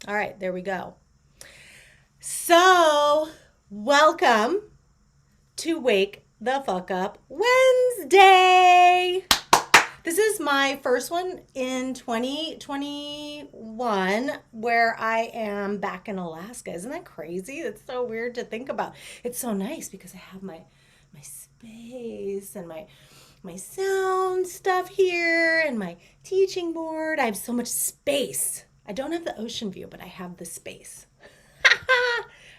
All right, there we go. So, welcome to Wake the Fuck Up Wednesday. This is my first one in 2021 where I am back in Alaska. Isn't that crazy? It's so weird to think about. It's so nice because I have my space and my sound stuff here and my teaching board. I have so much space. I don't have the ocean view, but I have the space.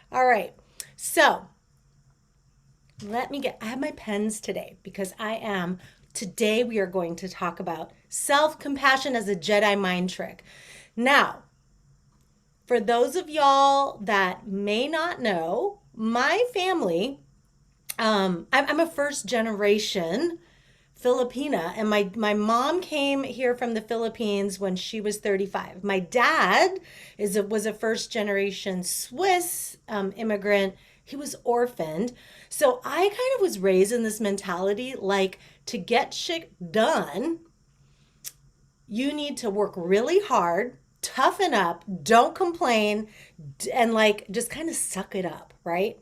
All right. So, I have my pens today because today we are going to talk about self compassion as a Jedi mind trick. Now, for those of y'all that may not know, my family, I'm a first generation Filipina, and my mom came here from the Philippines when she was 35. My dad was a first generation Swiss immigrant. He was orphaned, so I kind of was raised in this mentality like to get shit done, you need to work really hard, toughen up, don't complain, and like just kind of suck it up, right?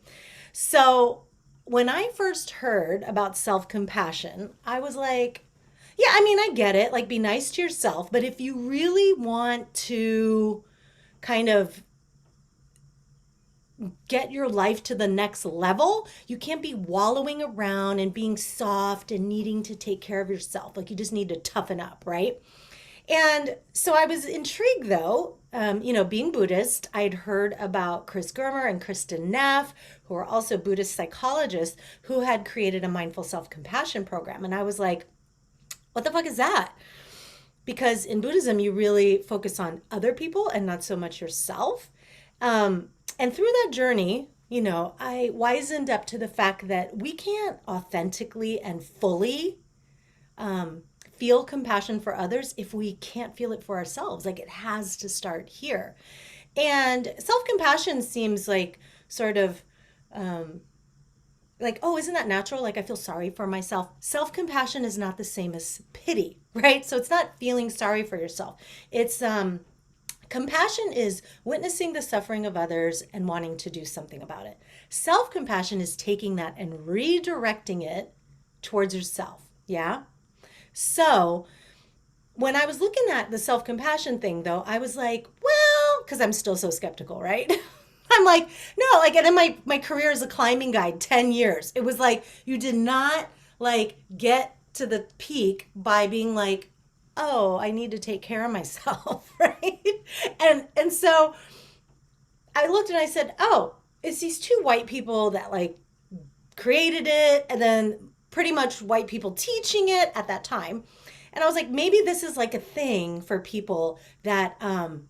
So when I first heard about self compassion, I was like, yeah, I mean, I get it. Like, be nice to yourself. But if you really want to kind of get your life to the next level, you can't be wallowing around and being soft and needing to take care of yourself. Like, you just need to toughen up, right? And so I was intrigued though. Being Buddhist, I'd heard about Chris Germer and Kristen Neff, who are also Buddhist psychologists, who had created a mindful self compassion program. And I was like, what the fuck is that? Because in Buddhism, you really focus on other people and not so much yourself. And through that journey, I wisened up to the fact that we can't authentically and fully feel compassion for others if we can't feel it for ourselves. Like it has to start here. And self compassion seems like sort of like, oh, isn't that natural? Like I feel sorry for myself. Self compassion is not the same as pity, right? So it's not feeling sorry for yourself. It's compassion is witnessing the suffering of others and wanting to do something about it. Self compassion is taking that and redirecting it towards yourself. Yeah. So when I was looking at the self compassion thing, though, I was like, well, because I'm still so skeptical, right? I'm like, no, like, and in my career as a climbing guide, 10 years, it was like, you did not like get to the peak by being like, oh, I need to take care of myself, right? And so I looked and I said, oh, it's these two white people that like created it and then pretty much white people teaching it at that time. And I was like, maybe this is like a thing for people that, and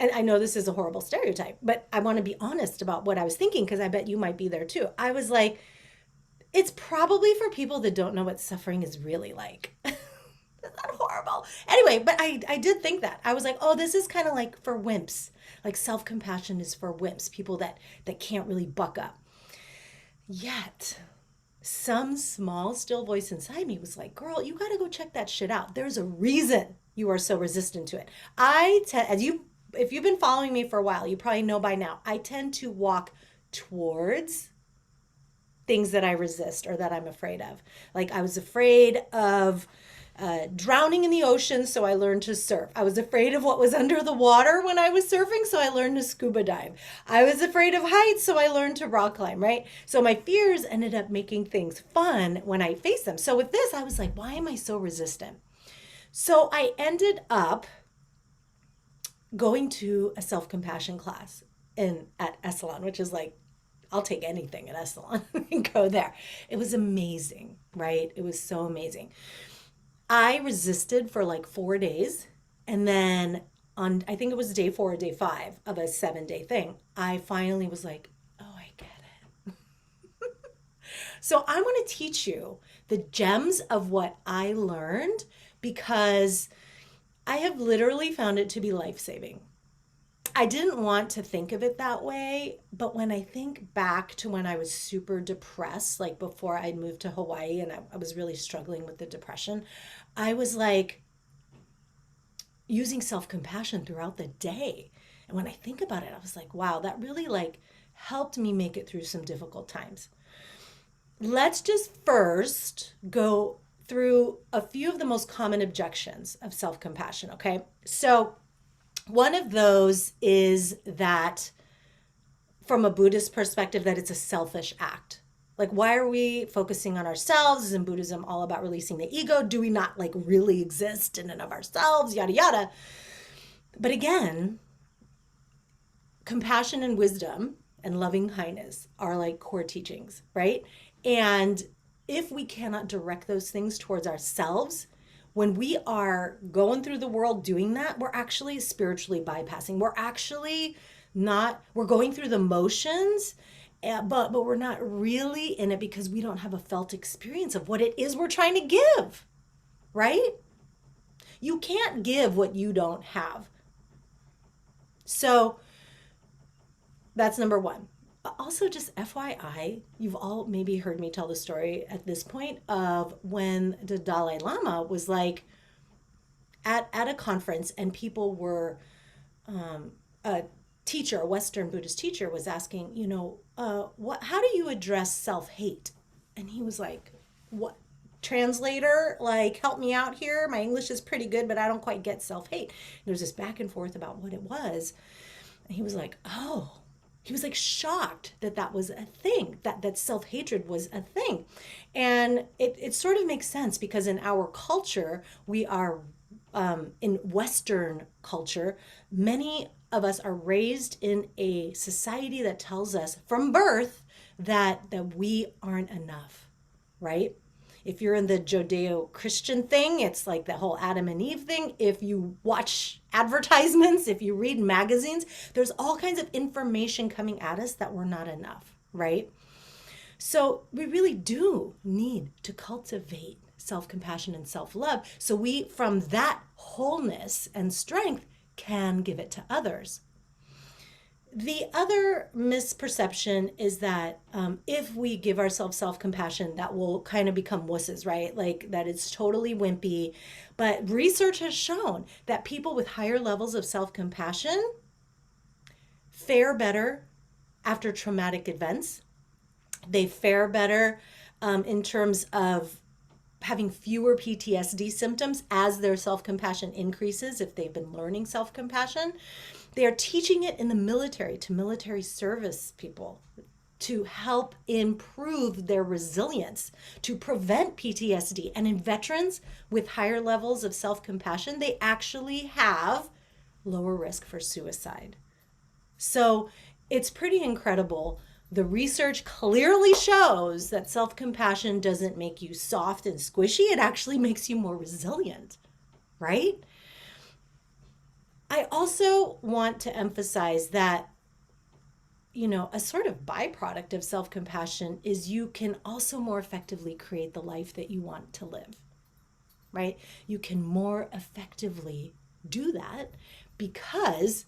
I know this is a horrible stereotype, but I want to be honest about what I was thinking because I bet you might be there too. I was like, it's probably for people that don't know what suffering is really like. Isn't that horrible? Anyway, but I did think that. I was like, oh, this is kind of like for wimps. Like self compassion is for wimps, people that can't really buck up. Yet some small still voice inside me was like, girl, you got to go check that shit out. There's a reason you are so resistant to it. As you, if you've been following me for a while, you probably know by now, I tend to walk towards things that I resist or that I'm afraid of. Like I was afraid of drowning in the ocean, so I learned to surf. I was afraid of what was under the water when I was surfing, so I learned to scuba dive. I was afraid of heights, so I learned to rock climb, right? So my fears ended up making things fun when I faced them. So with this, I was like, why am I so resistant? So I ended up going to a self compassion class in at Esalen, which is like I'll take anything at Esalen and go there. It was amazing, right? It was so amazing. I resisted for like 4 days. And then on, I think it was day four or day five of a 7 day thing, I finally was like, oh, I get it. So I want to teach you the gems of what I learned because I have literally found it to be life saving. I didn't want to think of it that way, but when I think back to when I was super depressed, like before I moved to Hawaii and I was really struggling with the depression, I was like, using self-compassion throughout the day. And when I think about it, I was like, wow, that really like helped me make it through some difficult times. Let's just first go through a few of the most common objections of self-compassion, okay? So, one of those is that from a Buddhist perspective that it's a selfish act. Like, why are we focusing on ourselves? Isn't Buddhism all about releasing the ego? Do we not like really exist in and of ourselves? Yada, yada. But again, compassion and wisdom and loving kindness are like core teachings, right? And if we cannot direct those things towards ourselves, when we are going through the world doing that, we're actually spiritually bypassing. We're actually not, we're going through the motions, but we're not really in it because we don't have a felt experience of what it is we're trying to give, right? You can't give what you don't have. So that's number one. Also, just FYI, you've all maybe heard me tell the story at this point of when the Dalai Lama was like at a conference and people were, a teacher, a Western Buddhist teacher was asking, how do you address self-hate? And he was like, what? Translator, like, help me out here. My English is pretty good, but I don't quite get self-hate. There was this back and forth about what it was. And he was like, oh, he was like shocked that that was a thing, that self-hatred was a thing. And it sort of makes sense because in our culture, we are, in Western culture, many of us are raised in a society that tells us from birth that we aren't enough, right? If you're in the Judeo-Christian thing, it's like the whole Adam and Eve thing. If you watch advertisements, if you read magazines, there's all kinds of information coming at us that we're not enough, right? So we really do need to cultivate self-compassion and self-love so we, from that wholeness and strength, can give it to others. The other misperception is that if we give ourselves self-compassion, that will kind of become wusses, right? Like that it's totally wimpy. But research has shown that people with higher levels of self-compassion fare better after traumatic events. They fare better in terms of having fewer PTSD symptoms as their self-compassion increases if they've been learning self-compassion. They are teaching it in the military to military service people to help improve their resilience, to prevent PTSD. And in veterans with higher levels of self-compassion, they actually have lower risk for suicide. So it's pretty incredible. The research clearly shows that self-compassion doesn't make you soft and squishy. It actually makes you more resilient, right? I also want to emphasize that, a sort of byproduct of self-compassion is you can also more effectively create the life that you want to live, right? You can more effectively do that because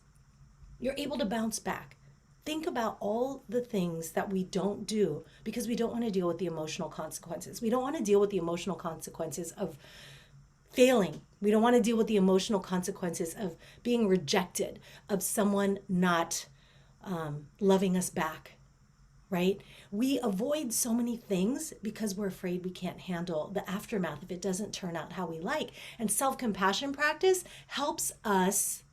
you're able to bounce back. Think about all the things that we don't do because we don't want to deal with the emotional consequences. We don't want to deal with the emotional consequences of failing. We don't want to deal with the emotional consequences of being rejected, of someone not loving us back, right? We avoid so many things because we're afraid we can't handle the aftermath if it doesn't turn out how we like. And self-compassion practice helps us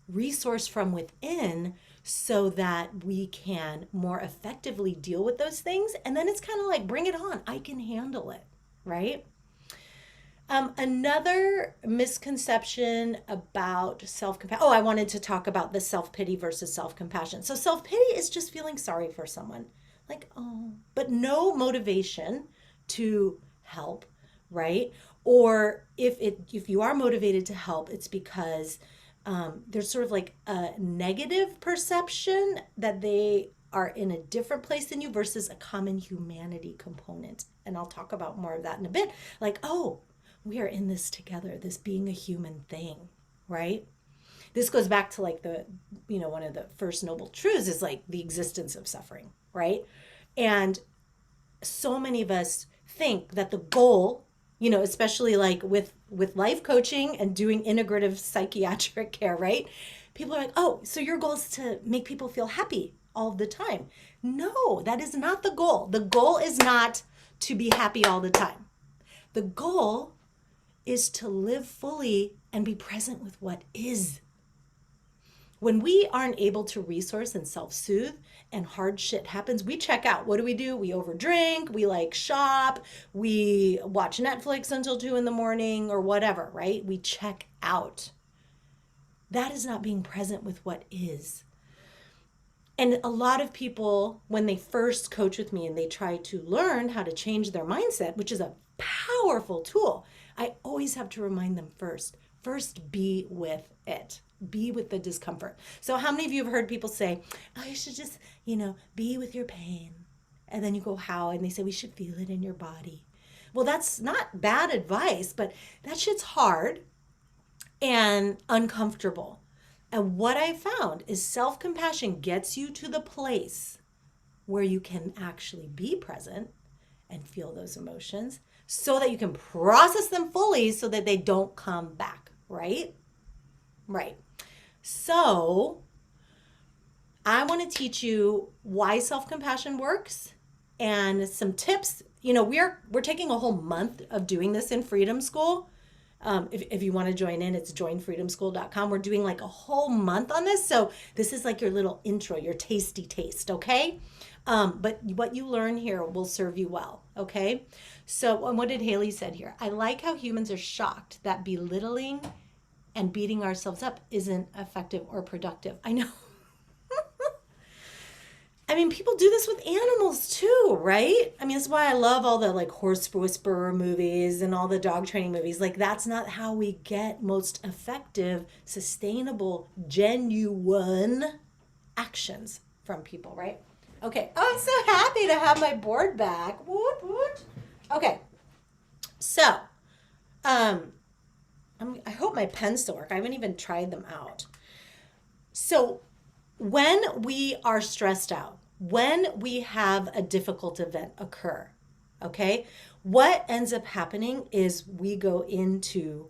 resource from within so that we can more effectively deal with those things. And then it's kind of like, bring it on. I can handle it, right? Another misconception about self-compassion. Oh, I wanted to talk about the self-pity versus self-compassion. So self-pity is just feeling sorry for someone. Like, oh, but no motivation to help, right? Or if you are motivated to help, it's because there's sort of like a negative perception that they are in a different place than you versus a common humanity component. And I'll talk about more of that in a bit. Like, oh, we are in this together, this being a human thing, right? This goes back to like one of the first noble truths is like the existence of suffering, right? And so many of us think that the goal, especially like with with life coaching and doing integrative psychiatric care, right? People are like, oh, so your goal is to make people feel happy all the time. No, that is not the goal. The goal is not to be happy all the time. The goal is to live fully and be present with what is. When we aren't able to resource and self-soothe and hard shit happens, we check out. What do? We overdrink, we like shop, we watch Netflix until 2 in the morning or whatever, right? We check out. That is not being present with what is. And a lot of people, when they first coach with me and they try to learn how to change their mindset, which is a powerful tool, I always have to remind them first be with it. Be with the discomfort. So how many of you have heard people say, oh, you should just, be with your pain. And then you go, how? And they say, we should feel it in your body. Well, that's not bad advice, but that shit's hard and uncomfortable. And what I found is self-compassion gets you to the place where you can actually be present and feel those emotions so that you can process them fully so that they don't come back, right? Right. So I want to teach you why self-compassion works and some tips. We're taking a whole month of doing this in Freedom School. If you want to join in, it's joinfreedomschool.com. We're doing like a whole month on this. So this is like your little intro, your tasty taste, okay? But what you learn here will serve you well, okay? So what did Haley said here? I like how humans are shocked that belittling and beating ourselves up isn't effective or productive. I know. I mean, people do this with animals too, right? I mean, that's why I love all the like horse whisperer movies and all the dog training movies. Like, that's not how we get most effective, sustainable, genuine actions from people, right? Okay. Oh, I'm so happy to have my board back. Woot, woot. Okay. So, I hope my pens still work. I haven't even tried them out. So when we are stressed out, when we have a difficult event occur, okay, what ends up happening is we go into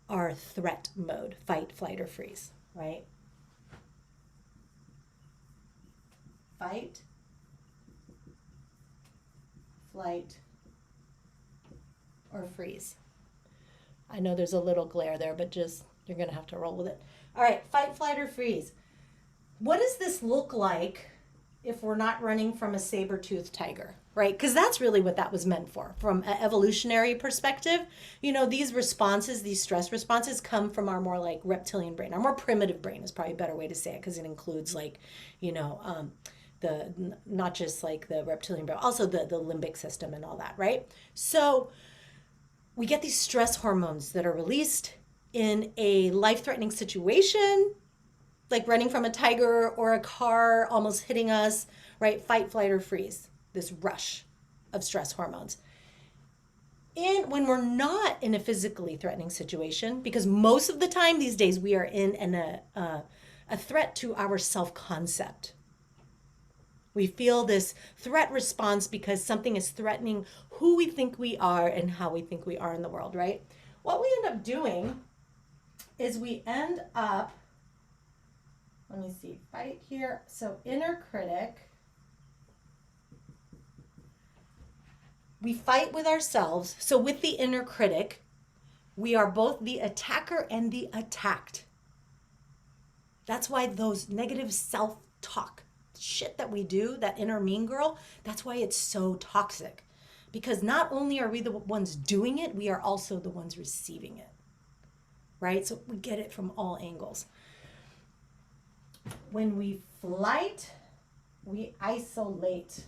our threat mode, fight, flight, or freeze, right? Fight, flight, or freeze. I know there's a little glare there, but just, you're going to have to roll with it. All right, fight, flight, or freeze. What does this look like if we're not running from a saber-toothed tiger, right? Because that's really what that was meant for. From an evolutionary perspective, these responses, these stress responses come from our more like reptilian brain. Our more primitive brain is probably a better way to say it because it includes like, the not just like the reptilian brain, also the limbic system and all that, right? So we get these stress hormones that are released in a life-threatening situation, like running from a tiger or a car almost hitting us, right? Fight, flight, or freeze, this rush of stress hormones. And when we're not in a physically threatening situation, because most of the time these days we are in a threat to our self-concept. We feel this threat response because something is threatening who we think we are and how we think we are in the world, right? What we end up doing is we end up, let me see, right here. So inner critic, we fight with ourselves. So with the inner critic, we are both the attacker and the attacked. That's why those negative self-talk, shit that we do, that inner mean girl, that's why it's so toxic. Because not only are we the ones doing it, we are also the ones receiving it, right? So we get it from all angles. When we flight, we isolate,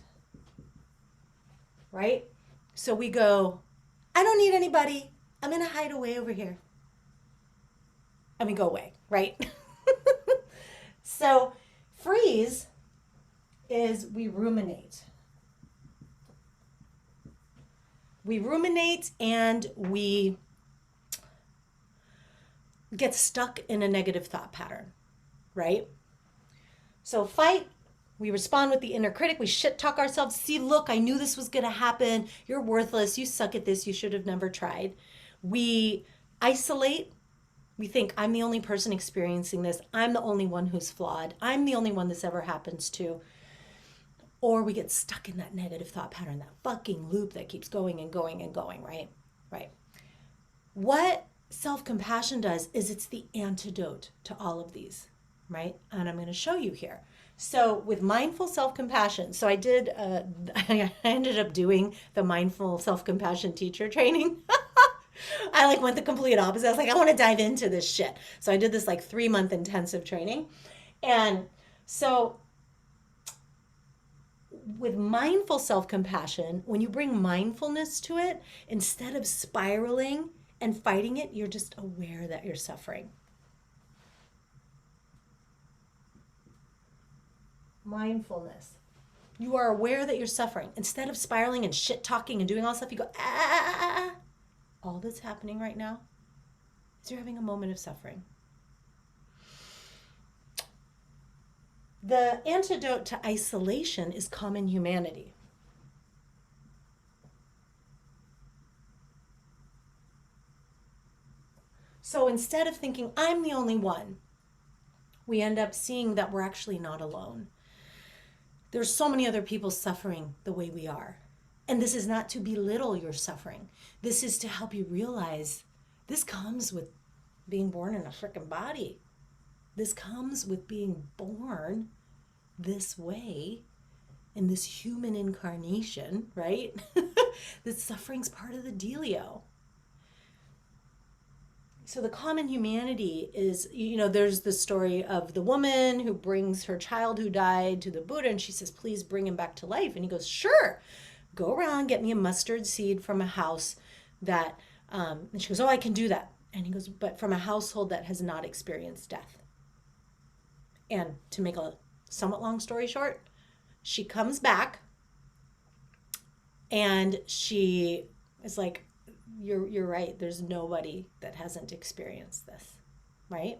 right? So we go, I don't need anybody. I'm going to hide away over here. And we go away, right? So freeze is we ruminate. We ruminate and we get stuck in a negative thought pattern, right? So fight, we respond with the inner critic. We shit talk ourselves. See, look, I knew this was going to happen. You're worthless. You suck at this. You should have never tried. We isolate. We think I'm the only person experiencing this. I'm the only one who's flawed. I'm the only one this ever happens to. Or we get stuck in that negative thought pattern, that fucking loop that keeps going and going and going, right? Right. What self-compassion does is it's the antidote to all of these, right? And I'm going to show you here. So with mindful self-compassion, so I did, I ended up doing the mindful self-compassion teacher training. I like went the complete opposite. I was like, I want to dive into this shit. So I did this like 3-month intensive training. And so with mindful self-compassion, when you bring mindfulness to it, instead of spiraling and fighting it, you're just aware that you're suffering. Mindfulness. You are aware that you're suffering. Instead of spiraling and shit talking and doing all stuff, you go, ah. All that's happening right now is you're having a moment of suffering. The antidote to isolation is common humanity. So instead of thinking, I'm the only one, we end up seeing that we're actually not alone. There's so many other people suffering the way we are. And this is not to belittle your suffering. This is to help you realize this comes with being born in a freaking body. This comes with being born this way in this human incarnation, right? That suffering's part of the dealio. So the common humanity is, there's the story of the woman who brings her child who died to the Buddha, and she says, please bring him back to life. And he goes, sure, go around, get me a mustard seed from a house that, and she goes, oh, I can do that. And he goes, but from a household that has not experienced death. And to make a somewhat long story short, she comes back and she is like, you're right. There's nobody that hasn't experienced this, right?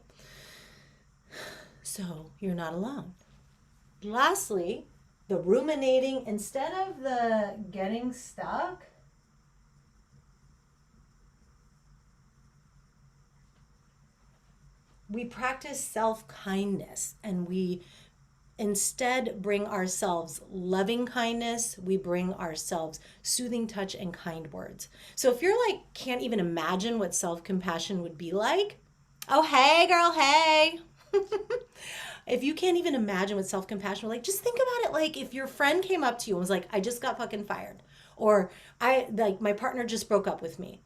So you're not alone. Lastly, the ruminating, instead of the getting stuck, we practice self-kindness, and we instead bring ourselves loving kindness. We bring ourselves soothing touch and kind words. So if you're like, can't even imagine what self-compassion would be like, oh, hey girl, hey. If you can't even imagine what self-compassion would like, just think about it like if your friend came up to you and was like, I just got fucking fired, or my partner just broke up with me,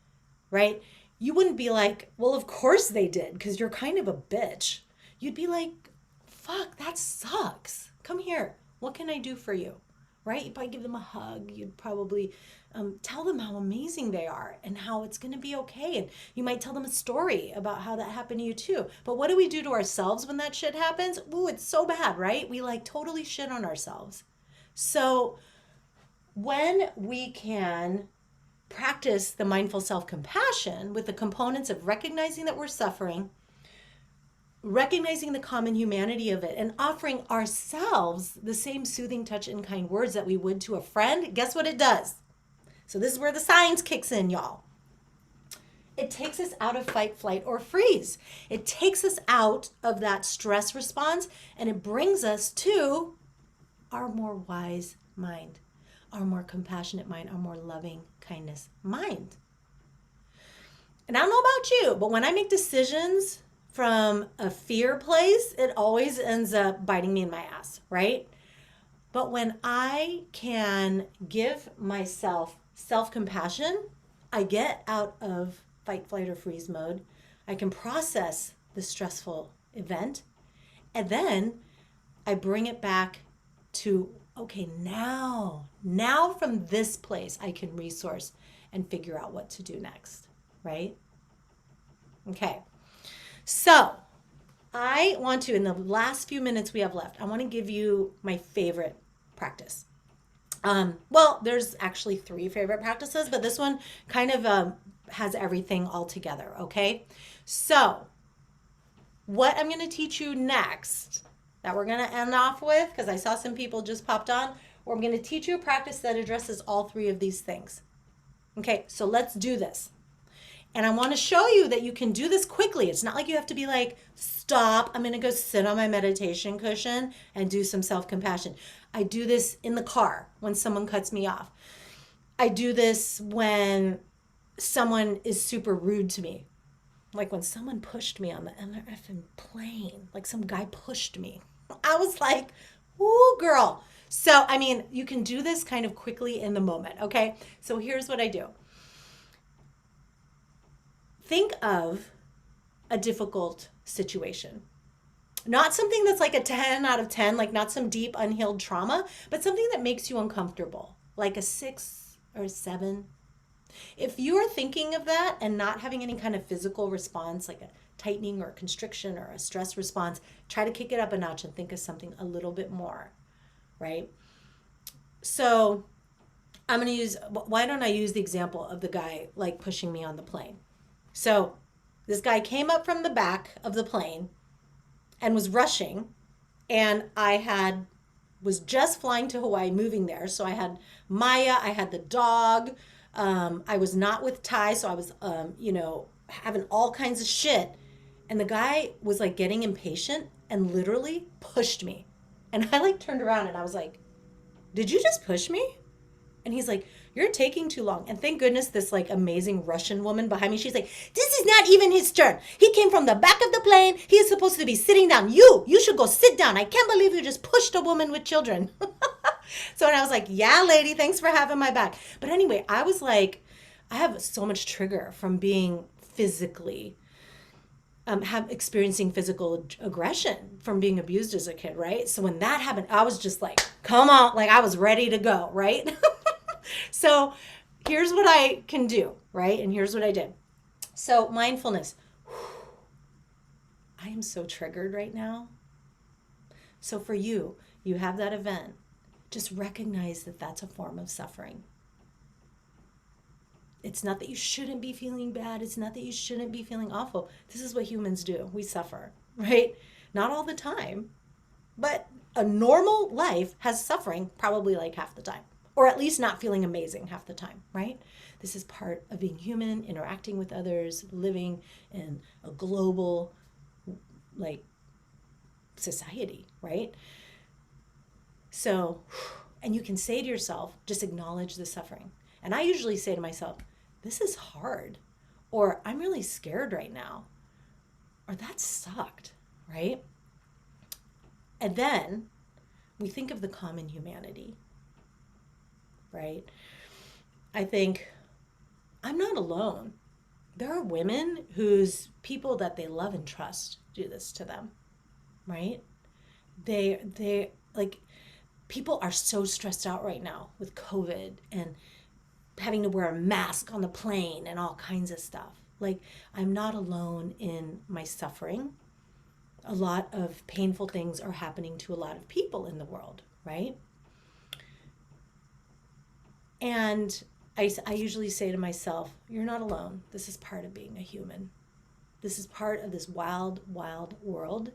right? You wouldn't be like, well, of course they did, because you're kind of a bitch. You'd be like, fuck, that sucks. Come here. What can I do for you? Right? You'd probably give them a hug. You'd probably tell them how amazing they are and how it's going to be okay. And you might tell them a story about how that happened to you too. But what do we do to ourselves when that shit happens? Ooh, it's so bad, right? We like totally shit on ourselves. So when we can practice the mindful self-compassion with the components of recognizing that we're suffering, recognizing the common humanity of it, and offering ourselves the same soothing touch and kind words that we would to a friend, guess what it does? So this is where the science kicks in, y'all. It takes us out of fight, flight, or freeze. It takes us out of that stress response, and it brings us to our more wise mind, our more compassionate mind, our more loving kindness mind. And I don't know about you, but when I make decisions from a fear place, it always ends up biting me in my ass, right? But when I can give myself self-compassion, I get out of fight, flight, or freeze mode. I can process the stressful event, and then I bring it back to, okay, now from this place, I can resource and figure out what to do next, right? Okay. So I want to, in the last few minutes we have left, I want to give you my favorite practice. Well, there's actually 3 favorite practices, but this one kind of has everything all together, okay? So what I'm going to teach you next, that we're going to end off with, because I saw some people just popped on, where I'm going to teach you a practice that addresses all 3 of these things. Okay, so let's do this. And I want to show you that you can do this quickly. It's not like you have to be like, stop, I'm going to go sit on my meditation cushion and do some self compassion. I do this in the car when someone cuts me off. I do this when someone is super rude to me. Like when someone pushed me on the effing plane, like some guy pushed me. I was like, ooh, girl. So, I mean, you can do this kind of quickly in the moment, okay? So here's what I do. Think of a difficult situation. Not something that's like a 10 out of 10, like not some deep unhealed trauma, but something that makes you uncomfortable, like a 6 or a 7. If you are thinking of that and not having any kind of physical response, like a tightening or a constriction or a stress response, try to kick it up a notch and think of something a little bit more, right? So I'm going to why don't I use the example of the guy like pushing me on the plane? So this guy came up from the back of the plane and was rushing, and was just flying to Hawaii, moving there. So I had Maya, I had the dog. I was not with Ty, so I was, having all kinds of shit. And the guy was like getting impatient and literally pushed me. And I like turned around and I was like, "Did you just push me?" And he's like, "You're taking too long." And thank goodness this like amazing Russian woman behind me, she's like, "This is not even his turn. He came from the back of the plane. He is supposed to be sitting down. You should go sit down. I can't believe you just pushed a woman with children." So and I was like, "Yeah, lady, thanks for having my back." But anyway, I was like, I have so much trigger from being physically experiencing physical aggression from being abused as a kid, right? So when that happened, I was just like, come on, like I was ready to go, right? So here's what I can do, right? And here's what I did. So mindfulness. I am so triggered right now. So for you, you have that event. Just recognize that that's a form of suffering. It's not that you shouldn't be feeling bad. It's not that you shouldn't be feeling awful. This is what humans do. We suffer, right? Not all the time, but a normal life has suffering probably like half the time, or at least not feeling amazing half the time, right? This is part of being human, interacting with others, living in a global like society, right? So, and you can say to yourself, just acknowledge the suffering. And I usually say to myself, this is hard, or I'm really scared right now, or that sucked, right? And then we think of the common humanity, right? I think I'm not alone. There are women whose people that they love and trust do this to them, right? They like, people are so stressed out right now with COVID and having to wear a mask on the plane and all kinds of stuff. Like, I'm not alone in my suffering. A lot of painful things are happening to a lot of people in the world, right? And I usually say to myself, you're not alone. This is part of being a human. This is part of this wild, wild world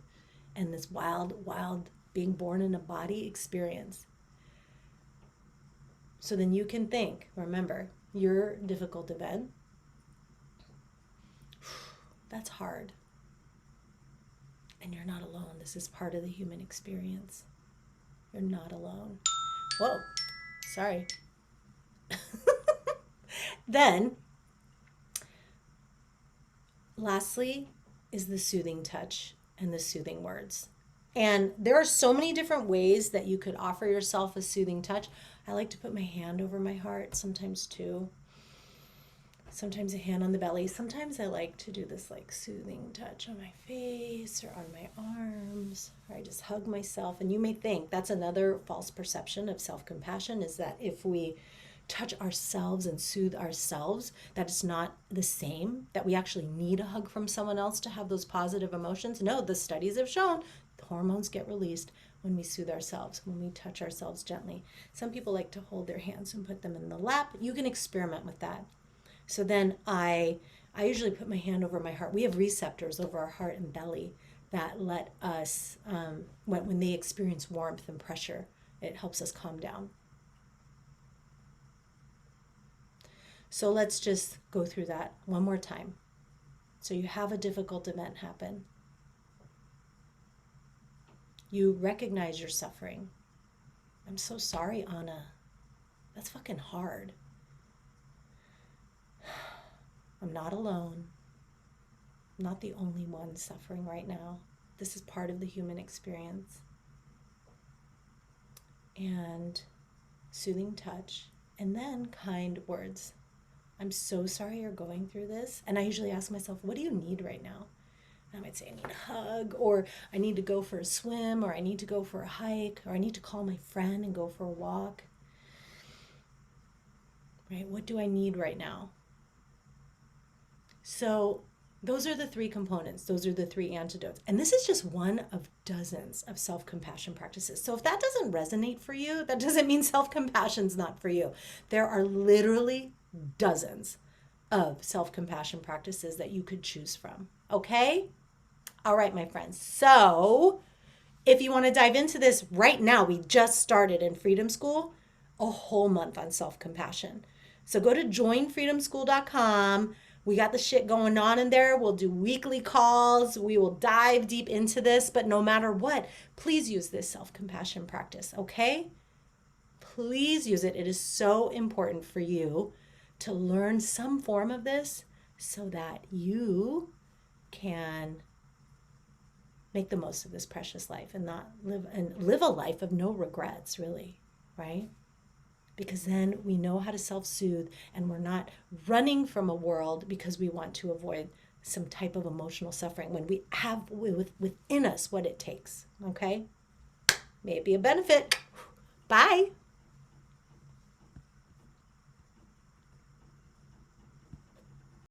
and this wild, wild being born in a body experience. So then you can think, remember, your difficult event, that's hard. And you're not alone. This is part of the human experience. You're not alone. Whoa, sorry. Then, lastly, is the soothing touch and the soothing words. And there are so many different ways that you could offer yourself a soothing touch. I like to put my hand over my heart sometimes too. Sometimes a hand on the belly. Sometimes I like to do this like soothing touch on my face or on my arms, or I just hug myself. And you may think that's another false perception of self-compassion, is that if we touch ourselves and soothe ourselves, that it's not the same, that we actually need a hug from someone else to have those positive emotions. No, the studies have shown the hormones get released when we soothe ourselves, when we touch ourselves gently. Some people like to hold their hands and put them in the lap. You can experiment with that. So then I usually put my hand over my heart. We have receptors over our heart and belly that let us, when they experience warmth and pressure, it helps us calm down. So let's just go through that one more time. So you have a difficult event happen. You recognize your suffering. I'm so sorry, Anna. That's fucking hard. I'm not alone. I'm not the only one suffering right now. This is part of the human experience. And soothing touch, and then kind words. I'm so sorry you're going through this. And I usually ask myself, what do you need right now? And I might say, I need a hug, or I need to go for a swim, or I need to go for a hike, or I need to call my friend and go for a walk. Right? What do I need right now? So those are the three components. Those are the three antidotes. And this is just one of dozens of self-compassion practices. So if that doesn't resonate for you, that doesn't mean self-compassion's not for you. There are literally dozens of self-compassion practices that you could choose from. Okay? All right, my friends. So if you want to dive into this right now, we just started in Freedom School a whole month on self-compassion. So go to joinfreedomschool.com. We got the shit going on in there. We'll do weekly calls. We will dive deep into this. But no matter what, please use this self-compassion practice, okay? Please use it. It is so important for you to learn some form of this so that you can make the most of this precious life and not live a life of no regrets, really, right? Because then we know how to self-soothe, and we're not running from a world because we want to avoid some type of emotional suffering when we have within us what it takes, okay? May it be a benefit. Bye.